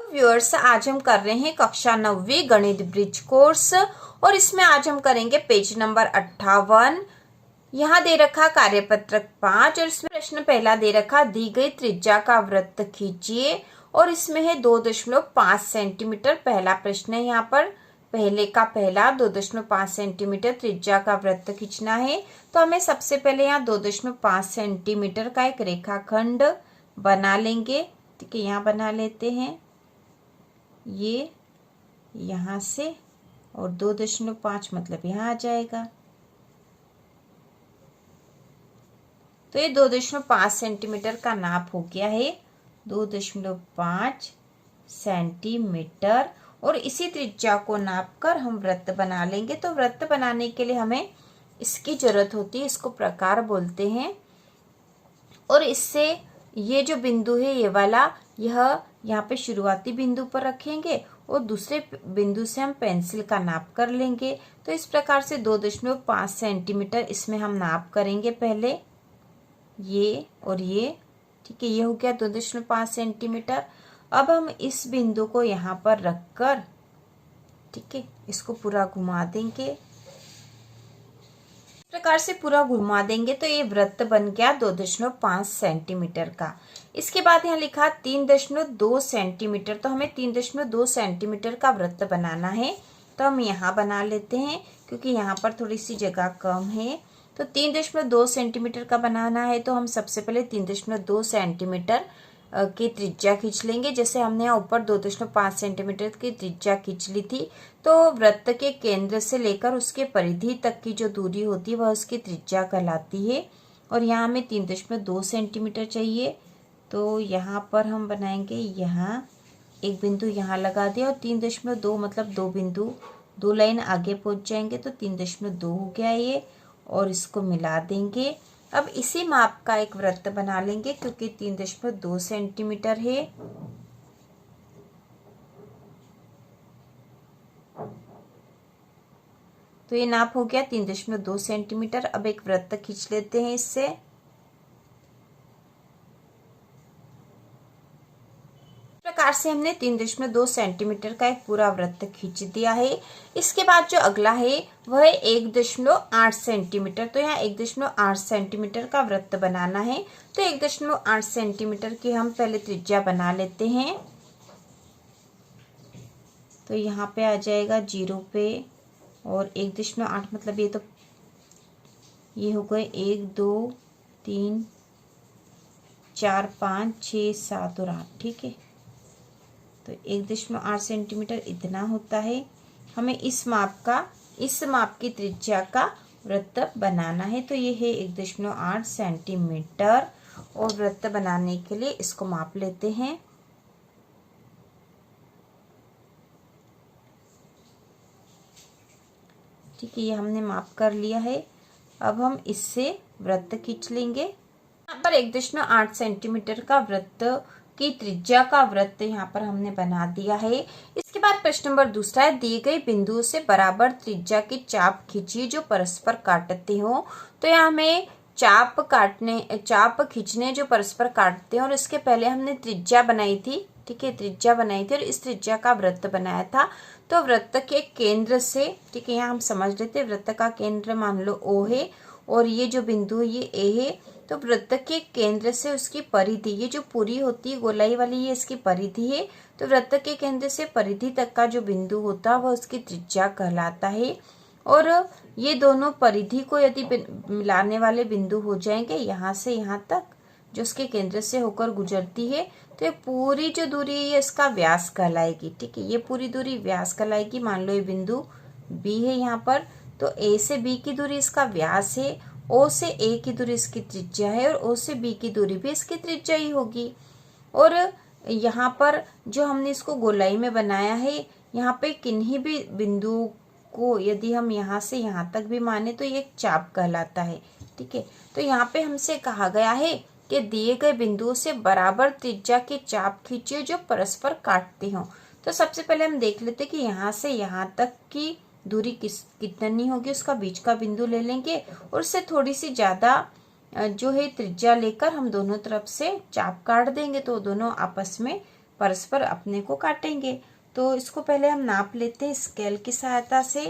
Viewers, आज हम कर रहे हैं कक्षा 9वीं गणित ब्रिज कोर्स और इसमें आज हम करेंगे पेज नंबर 58। यहाँ दे रखा कार्यपत्रक 5 और इसमें प्रश्न पहला दे रखा, दी गई त्रिज्या का वृत्त खींचिए और इसमें है 2.5 सेंटीमीटर। पहला प्रश्न है, यहाँ पर पहले का पहला 2.5 सेंटीमीटर त्रिज्या का वृत्त खींचना है। तो हमें सबसे पहले यहाँ 2.5 सेंटीमीटर का एक रेखाखंड बना लेंगे। ठीक है, यहाँ बना लेते हैं, ये यहाँ से और 2.5 मतलब यहाँ आ जाएगा। तो ये 2.5 सेंटीमीटर का नाप हो गया है, 2.5 सेंटीमीटर। और इसी त्रिज्या को नापकर हम वृत्त बना लेंगे। तो वृत्त बनाने के लिए हमें इसकी जरूरत होती है, इसको प्रकार बोलते हैं। और इससे ये जो बिंदु है ये वाला, यह यहाँ पे शुरुआती बिंदु पर रखेंगे और दूसरे बिंदु से हम पेंसिल का नाप कर लेंगे। तो इस प्रकार से 2.5 सेंटीमीटर इसमें हम नाप करेंगे पहले, ये और ये। ठीक है, ये हो गया 2.5 सेंटीमीटर। अब हम इस बिंदु को यहाँ पर रखकर, ठीक है, इसको पूरा घुमा देंगे। इस प्रकार से पूरा घुमा देंगे तो ये वृत्त बन गया 2.5 सेंटीमीटर का। इसके बाद यहाँ लिखा 3.2 सेंटीमीटर। तो हमें 3.2 सेंटीमीटर का वृत्त बनाना है। तो हम यहाँ बना लेते हैं क्योंकि यहाँ पर थोड़ी सी जगह कम है। तो 3.2 सेंटीमीटर का बनाना है तो हम सबसे पहले 3.2 सेंटीमीटर की त्रिज्या खींच लेंगे। जैसे हमने यहाँ ऊपर 2.5 सेंटीमीटर की त्रिज्या खींच ली थी, तो वृत्त के केंद्र से लेकर उसके परिधि तक की जो दूरी होती है वह उसकी त्रिज्या कहलाती है। और यहाँ हमें 3.2 सेंटीमीटर चाहिए। तो यहाँ पर हम बनाएंगे, यहाँ एक बिंदु यहाँ लगा दिया और 3.2 मतलब 2 बिंदु, 2 लाइन आगे पहुँच जाएंगे। तो 3.2 हो गया ये, और इसको मिला देंगे। अब इसी माप का एक वृत्त बना लेंगे क्योंकि 3.2 सेंटीमीटर है। तो ये नाप हो गया 3.2 सेंटीमीटर। अब एक वृत्त खींच लेते हैं इससे। प्रकार से हमने 3.2 सेंटीमीटर का एक पूरा वृत्त खींच दिया है। इसके बाद जो अगला है वह है 1.8 सेंटीमीटर। तो यहाँ 1.8 सेंटीमीटर का वृत्त बनाना है। तो 1.8 सेंटीमीटर की हम पहले त्रिज्या बना लेते हैं। तो यहाँ पे आ जाएगा 0 पे, और 1.8 मतलब ये हो गए 1 2 3 4 5 6 7 और 8। ठीक है, तो 1.8 सेंटीमीटर इतना होता है। हमें इस माप की त्रिज्या का वृत्त बनाना है। तो ये है 1.8 सेंटीमीटर। और वृत्त बनाने के लिए इसको माप लेते हैं। ठीक है, ये हमने माप कर लिया है। अब हम इससे वृत्त खींच लेंगे। यहाँ पर 1.8 सेंटीमीटर का वृत्त की त्रिज्या का वृत्त यहाँ पर हमने बना दिया है। इसके बाद प्रश्न नंबर दूसरा है, दिए गए बिंदुओं से बराबर त्रिज्या की चाप खींचिए जो परस्पर काटते हो। तो यहाँ हमें चाप खींचने जो परस्पर काटते हैं, और इसके पहले हमने त्रिज्या बनाई थी। ठीक है, त्रिज्या बनाई थी और इस त्रिज्या का वृत्त बनाया था। तो वृत्त के केंद्र से, ठीक है, यहाँ हम समझ लेते हैं, वृत्त का केंद्र मान लो O है और ये जो बिंदु है ये A है। तो वृत्त के केंद्र से उसकी परिधि, ये जो पूरी होती है गोलाई वाली, ये इसकी परिधि है। तो वृत्त के केंद्र से परिधि तक का जो बिंदु होता है वह उसकी त्रिज्या कहलाता है। और ये दोनों परिधि को यदि मिलाने वाले बिंदु हो जाएंगे यहाँ से यहाँ तक, जो उसके केंद्र से होकर गुजरती है, तो ये पूरी जो दूरी है ये इसका व्यास कहलाएगी। ठीक है, ये पूरी दूरी व्यास कहलाएगी। मान लो ये बिंदु B है यहाँ पर, तो A से B की दूरी इसका व्यास है, O से A की दूरी इसकी त्रिज्या है, और O से B की दूरी भी इसकी त्रिज्या ही होगी। और यहाँ पर जो हमने इसको गोलाई में बनाया है, यहाँ पे किन्हीं भी बिंदु को यदि हम यहाँ से यहाँ तक भी माने तो ये एक चाप कहलाता है। ठीक है, तो यहाँ पे हमसे कहा गया है कि दिए गए बिंदुओं से बराबर त्रिज्या की चाप खींचिए जो परस्पर काटते हो। तो सबसे पहले हम देख लेते हैं कि यहाँ से यहाँ तक की दूरी कितनी होगी, उसका बीच का बिंदु ले लेंगे और उससे थोड़ी सी ज्यादा जो है त्रिज्या लेकर हम दोनों तरफ से चाप काट देंगे, तो दोनों आपस में परस्पर अपने को काटेंगे। तो इसको पहले हम नाप लेते हैं स्केल की सहायता से।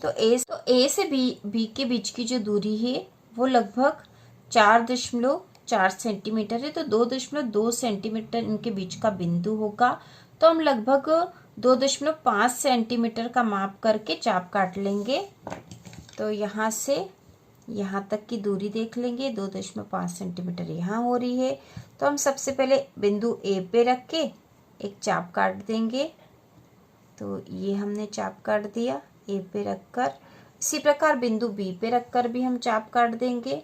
तो ए से बी के बीच की जो दूरी है वो लगभग 4.4 सेंटीमीटर है। तो 2.2 सेंटीमीटर इनके बीच का बिंदु होगा। तो हम लगभग 2.5 सेंटीमीटर का माप करके चाप काट लेंगे। तो यहाँ से यहाँ तक की दूरी देख लेंगे, 2.5 सेंटीमीटर यहाँ हो रही है। तो हम सबसे पहले बिंदु ए पे रख के एक चाप काट देंगे। तो ये हमने चाप काट दिया ए पे रखकर। इसी प्रकार बिंदु बी पे रखकर भी हम चाप काट देंगे।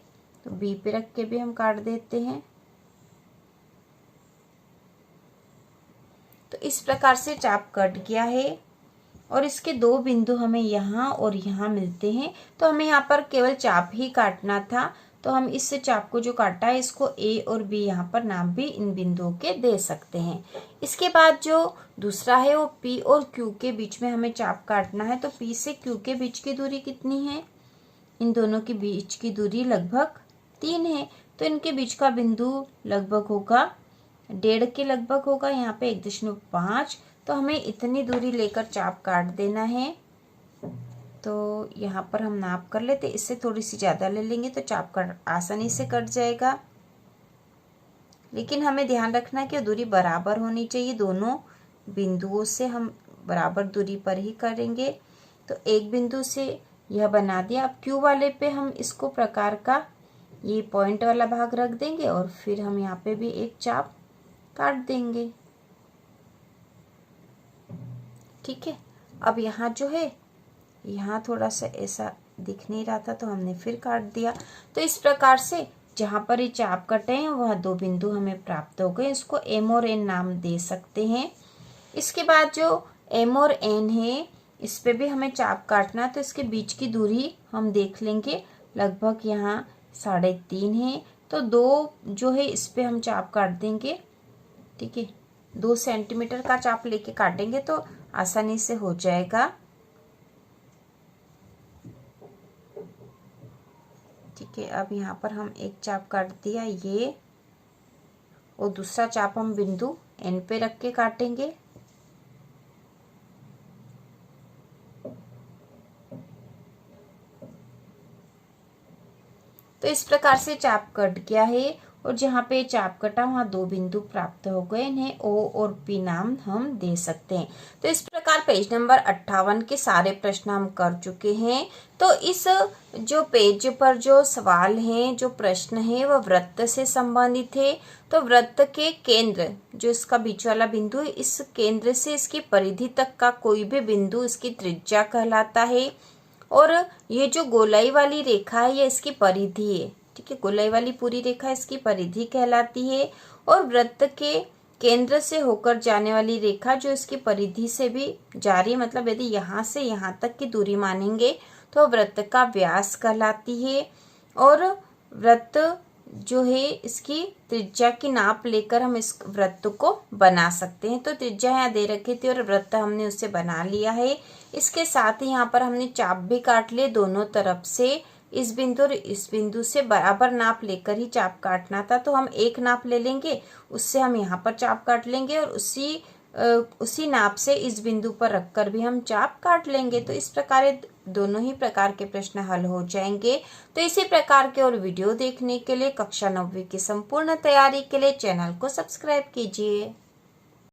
तो बी पे रख के भी हम काट देते हैं। तो इस प्रकार से चाप कट गया है और इसके दो बिंदु हमें यहाँ और यहाँ मिलते हैं। तो हमें यहाँ पर केवल चाप ही काटना था। तो हम इस चाप को जो काटा है इसको ए और बी यहाँ पर नाम भी इन बिंदुओं के दे सकते हैं। इसके बाद जो दूसरा है वो पी और क्यू के बीच में हमें चाप काटना है। तो पी से क्यू के बीच की दूरी कितनी है? इन दोनों के बीच की दूरी लगभग 3 है। तो इनके बीच का बिंदु लगभग होगा 1.5 के लगभग होगा, यहाँ पे 1.5। तो हमें इतनी दूरी लेकर चाप काट देना है। तो यहाँ पर हम नाप कर लेते, इससे थोड़ी सी ज़्यादा ले लेंगे तो चाप कट आसानी से कट जाएगा। लेकिन हमें ध्यान रखना है कि दूरी बराबर होनी चाहिए, दोनों बिंदुओं से हम बराबर दूरी पर ही करेंगे। तो एक बिंदु से यह बना दिया। अब क्यू वाले पे हम इसको प्रकार का ये पॉइंट वाला भाग रख देंगे और फिर हम यहाँ पे भी एक चाप काट देंगे। ठीक है। अब यहाँ जो है यहाँ थोड़ा सा ऐसा दिख नहीं रहा था तो हमने फिर काट दिया। तो इस प्रकार से जहाँ पर ये चाप कटे हैं वह दो बिंदु हमें प्राप्त हो गए। इसको एम और एन नाम दे सकते हैं। इसके बाद जो एम और एन है इस पे भी हमें चाप काटना। तो इसके बीच की दूरी हम देख लेंगे, लगभग यहाँ 3.5 है। तो 2 जो है इस पे हम चाप काट देंगे। ठीक है, 2 सेंटीमीटर का चाप लेके काटेंगे तो आसानी से हो जाएगा। ठीक है, अब यहाँ पर हम एक चाप काट दिया ये, और दूसरा चाप हम बिंदु एन पे रख के काटेंगे। तो इस प्रकार से चाप कट गया है और जहाँ पे चाप कटा वहाँ 2 बिंदु प्राप्त हो गए। इन्हें ओ और पी नाम हम दे सकते हैं। तो इस प्रकार पेज नंबर 58 के सारे प्रश्न हम कर चुके हैं। तो इस जो पेज पर जो सवाल हैं, जो प्रश्न है वह वृत्त से संबंधित है। तो वृत्त के केंद्र जो इसका बीच वाला बिंदु है, इस केंद्र से इसकी परिधि तक का कोई भी बिंदु इसकी त्रिज्या कहलाता है। और ये जो गोलाई वाली रेखा है ये इसकी परिधि है। ठीक है, गोलाई वाली पूरी रेखा इसकी परिधि कहलाती है। और वृत्त के केंद्र से होकर जाने वाली रेखा जो इसकी परिधि से भी जा रही है, मतलब यदि यहाँ से यहाँ तक की दूरी मानेंगे तो वृत्त का व्यास कहलाती है। और वृत्त जो है इसकी त्रिज्या की नाप लेकर हम इस वृत्त को बना सकते हैं। तो त्रिज्या यहाँ दे रखी थी और वृत्त हमने उससे बना लिया है। इसके साथ ही यहाँ पर हमने चाप भी काट लिए दोनों तरफ से। इस बिंदु और इस बिंदु से बराबर नाप लेकर ही चाप काटना था। तो हम एक नाप ले लेंगे, उससे हम यहाँ पर चाप काट लेंगे और उसी नाप से इस बिंदु पर रखकर भी हम चाप काट लेंगे। तो इस प्रकार दोनों ही प्रकार के प्रश्न हल हो जाएंगे। तो इसी प्रकार के और वीडियो देखने के लिए कक्षा 9वीं की संपूर्ण तैयारी के लिए चैनल को सब्सक्राइब कीजिए।